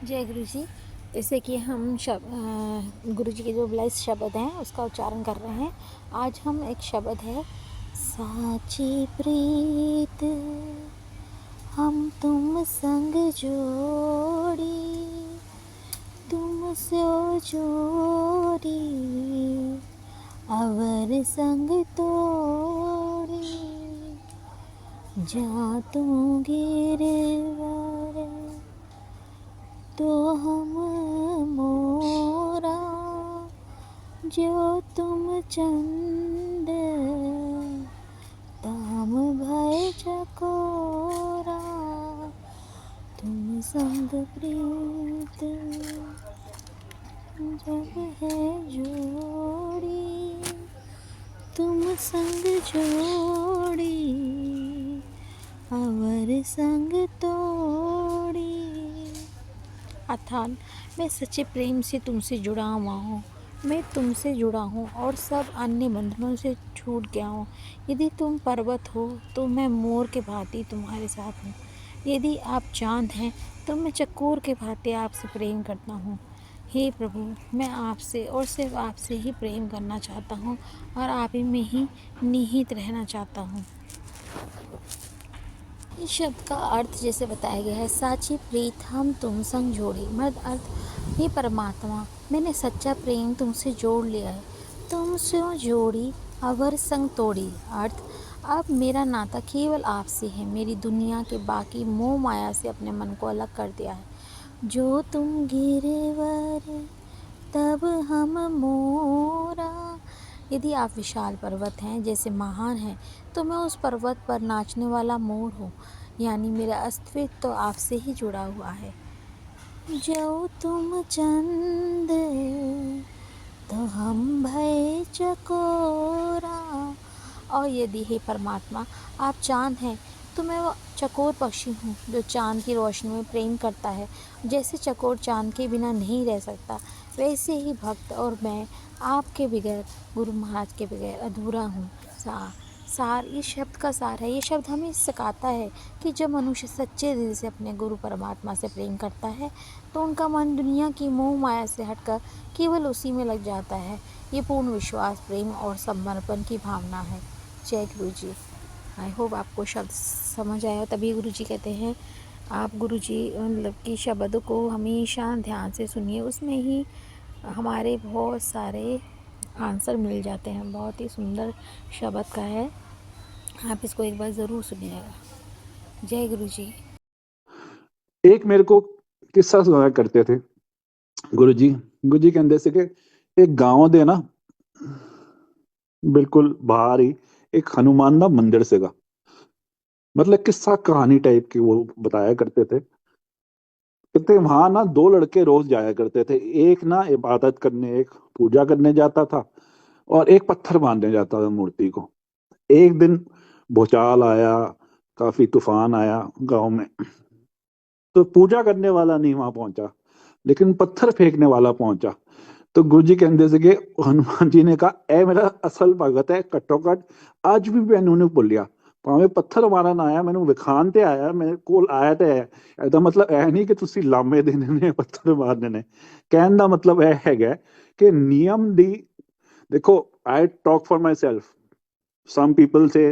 जय गुरु जी। जैसे कि हम गुरु जी के जो ब्लेस शब्द हैं उसका उच्चारण कर रहे हैं। आज हम एक शब्द है, साची प्रीत हम तुम संग जोड़ी, तुम सो जोड़ी अवर संग तोड़ी, जा तू गिरवर तो हम मोरा, जो तुम चंद ताम भय चकोरा, तुम संग प्रीत जब है जोड़ी, तुम संग जोड़ी अवर संग तोड़ी। अर्थात मैं सच्चे प्रेम से तुमसे जुड़ा हुआ हूँ, मैं तुमसे जुड़ा हूँ और सब अन्य बंधनों से छूट गया हूँ। यदि तुम पर्वत हो तो मैं मोर के भांति तुम्हारे साथ हूँ, यदि आप चाँद हैं तो मैं चकोर के भांति आपसे प्रेम करता हूँ। हे प्रभु, मैं आपसे और सिर्फ आपसे ही प्रेम करना चाहता हूँ और आप ही में ही निहित रहना चाहता हूँ। इस शब्द का अर्थ जैसे बताया गया है, साची प्रीत हम तुम संग जोड़ी। मर्द अर्थ, हे परमात्मा, मैंने सच्चा प्रेम तुमसे जोड़ लिया है, तुमसे जोड़ी अवर संग तोड़ी। अर्थ, अब मेरा नाता केवल आपसे है, मेरी दुनिया के बाकी मोह माया से अपने मन को अलग कर दिया है। जो तुम गिरवर तब हम मोरा। यदि आप विशाल पर्वत हैं, जैसे महान हैं, तो मैं उस पर्वत पर नाचने वाला मोर हूँ, यानी मेरा अस्तित्व तो आपसे ही जुड़ा हुआ है। जो तुम चंद तो हम भय चकोरा। और यदि हे परमात्मा आप चाँद हैं, तो मैं वो चकोर पक्षी हूँ जो चाँद की रोशनी में प्रेम करता है। जैसे चकोर चाँद के बिना नहीं रह सकता, वैसे ही भक्त और मैं आपके बगैर, गुरु महाराज के बगैर अधूरा हूँ। सार इस शब्द का सार है। ये शब्द हमें सिखाता है कि जब मनुष्य सच्चे दिल से अपने गुरु परमात्मा से प्रेम करता है तो उनका मन दुनिया की मोह माया से हटकर केवल उसी में लग जाता है। ये पूर्ण विश्वास, प्रेम और समर्पण की भावना है। जय गुरु जी। आई होप आपको शब्द समझ आया। तभी गुरु जी कहते हैं आप गुरु जी मतलब कि शब्द को हमेशा ध्यान से सुनिए, उसमें ही हमारे बहुत सारे आंसर मिल जाते हैं। बहुत ही सुंदर शब्द का है, आप इसको एक बार ज़रूर सुनिएगा। जय गुरु जी। एक मेरे को किस्सा सुनाया करते थे गुरु जी कहते थे कि एक गांव दे ना बिल्कुल बाहर ही एक हनुमान ना मंदिर सेगा। मतलब किस्सा कहानी टाइप की वो बताया करते थे। कहते वहां ना दो लड़के रोज जाया करते थे, एक ना इबादत करने, एक पूजा करने जाता था और एक पत्थर बांधने जाता था मूर्ति को। एक दिन भूचाल आया, काफी तूफान आया गांव में, तो पूजा करने वाला नहीं वहां पहुंचा, लेकिन पत्थर फेंकने वाला पहुंचा। तो गुरु जी कहते थे कि हनुमान जी ने कहा, ए मेरा असल भगत है घट्टो घट ਅੱਜ ਵੀ ਮੈਨੂੰ ਨਹੀਂ ਭੁੱਲਿਆ, ਭਾਵੇਂ ਪੱਥਰ ਮਾਰਨ ਆਇਆ ਮੈਨੂੰ ਵਿਖਾਣ ਤੇ ਆਇਆ, ਮੇਰੇ ਕੋਲ ਆਇਆ ਤੇ ਹੈ। ਇਹਦਾ ਮਤਲਬ ਇਹ ਨਹੀਂ ਕਿ ਤੁਸੀਂ ਲਾਮੇ ਦੇਣੇ ਨੇ, ਪੱਥਰ ਮਾਰਨੇ ਨੇ। ਕਹਿਣ ਦਾ ਮਤਲਬ ਇਹ ਹੈਗਾ ਕਿ ਨਿਯਮ ਦੀ, देखो I talk for myself, some people से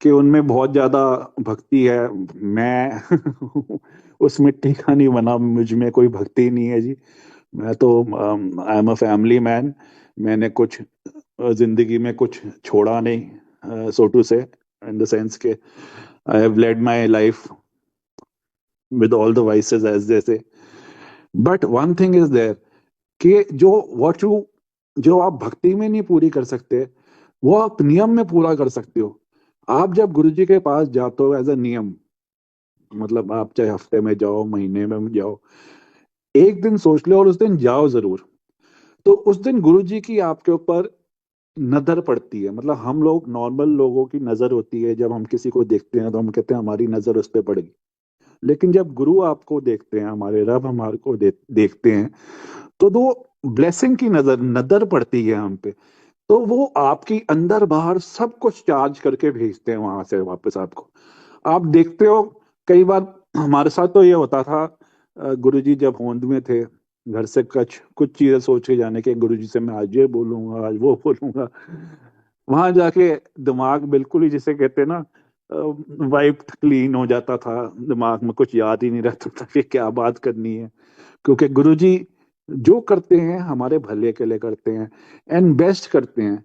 कि उनमें बहुत ज्यादा भक्ति है, मैं उस मिट्टी का नहीं बना, मुझ में कोई भक्ति नहीं है जी। मैं तो I am a family man, मैंने कुछ जिंदगी में कुछ छोड़ा नहीं, सो टू से, इन द सेंस के I have led my life with all the vices as they say. But one thing is there कि जो आप भक्ति में नहीं पूरी कर सकते, वो आप नियम में पूरा कर सकते हो। आप जब गुरु जी के पास जाते हो एज अ नियम, मतलब आप चाहे हफ्ते में जाओ, महीने में जाओ, एक दिन सोच लो और उस दिन जाओ जरूर, तो उस दिन गुरु जी की आपके ऊपर नजर पड़ती है। मतलब हम लोग नॉर्मल लोगों की नजर होती है, जब हम किसी को देखते हैं तो हम कहते हैं हमारी नजर उस पर पड़ेगी, लेकिन जब गुरु आपको देखते हैं, हमारे रब हमारे को देखते हैं, तो वो ब्लेसिंग की नजर नजर पड़ती है हम पे, तो वो आपकी अंदर बाहर सब कुछ चार्ज करके भेजते हैं वहां से वापस आपको। आप देखते हो कई बार हमारे साथ तो ये होता था, गुरुजी जब होंद में थे, घर से कुछ कुछ चीजें सोच के जाने के, गुरुजी से मैं आज ये बोलूंगा, आज वो बोलूंगा। वहां जाके दिमाग बिल्कुल ही, जिसे कहते हैं ना, वाइप क्लीन हो जाता था। दिमाग में कुछ याद ही नहीं रहता था कि क्या बात करनी है, क्योंकि गुरुजी जो करते हैं हमारे भले के लिए करते हैं, एंड बेस्ट करते हैं।